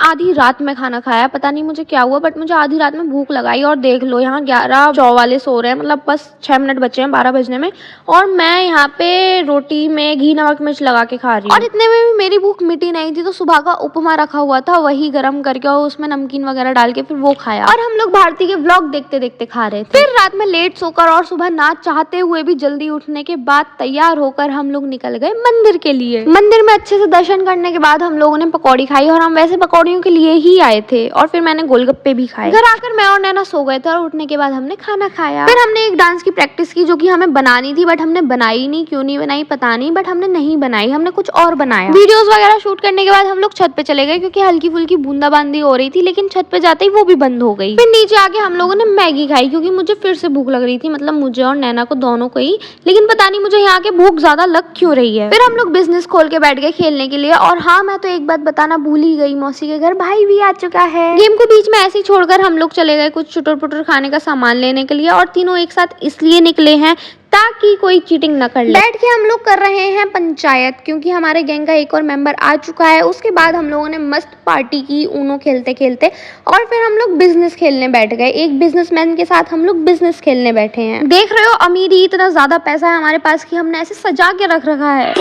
आधी रात में खाना खाया, पता नहीं मुझे क्या हुआ, बट मुझे आधी रात में भूख लगाई और देख लो यहाँ 11 जॉब वाले सो रहे हैं, मतलब बस 6 मिनट बचे हैं 12 बजने में, और मैं यहाँ पे रोटी में घी नमक मिर्च लगा के खा रही हूँ। और इतने में भी मेरी भूख मिटी नहीं थी, तो सुबह का उपमा रखा हुआ था, वही गर्म करके और उसमें नमकीन वगैरह डाल के फिर वो खाया। और हम लोग भारती के व्लॉग देखते देखते खा रहे थे। फिर रात में लेट सोकर और सुबह ना चाहते हुए भी जल्दी उठने के बाद तैयार होकर हम लोग निकल गए मंदिर के लिए। मंदिर में अच्छे से दर्शन करने के बाद हम लोगों ने पकौड़ी खाई, और हम वैसे पकौड़ियों के लिए ही आए थे, और फिर मैंने गोलगप्पे भी खाए। घर आकर मैं और नैना सो गए थे, और उठने के बाद हमने खाना खाया। फिर हमने एक डांस की प्रैक्टिस की जो कि हमें बनानी थी, बट हमने बनाई नहीं, क्यों नहीं बनाई पता नहीं, बट हमने नहीं बनाई, हमने कुछ और बनाया। वीडियोस वगैरह शूट करने के बाद हम लोग छत पे चले गए, क्योंकि हल्की फुल्की बूंदाबांदी हो रही थी, लेकिन छत पे जाते ही वो भी बंद हो गई। फिर नीचे आके हम लोगों ने मैगी खाई, क्योंकि मुझे फिर से भूख लग रही थी, मतलब मुझे और नैना को दोनों को ही, लेकिन पता नहीं मुझे यहाँ के भूख ज्यादा लग क्यों रही है। फिर हम लोग बिजनेस खोल के बैठ गए खेलने के लिए। और हाँ, मैं तो एक बात बताना भूल ही गई, मौसी के घर भाई भी आ चुका है। गेम को बीच में ऐसे ही छोड़कर हम लोग चले गए कुछ चुटर पुटर खाने का सामान लेने के लिए, और तीनों एक साथ इसलिए निकले हैं ताकि कोई चीटिंग न कर ले। बैठ के हम लोग कर रहे हैं पंचायत, क्योंकि हमारे गैंग का एक और मेंबर आ चुका है। उसके बाद हम लोगों ने मस्त पार्टी की ऊनो खेलते खेलते, और फिर हम लोग बिजनेस खेलने बैठ गए। एक बिजनेसमैन के साथ हम लोग बिजनेस खेलने बैठे हैं। देख रहे हो, अमीरी इतना ज्यादा पैसा है हमारे पास कि हमने ऐसे सजा के रख रखा है।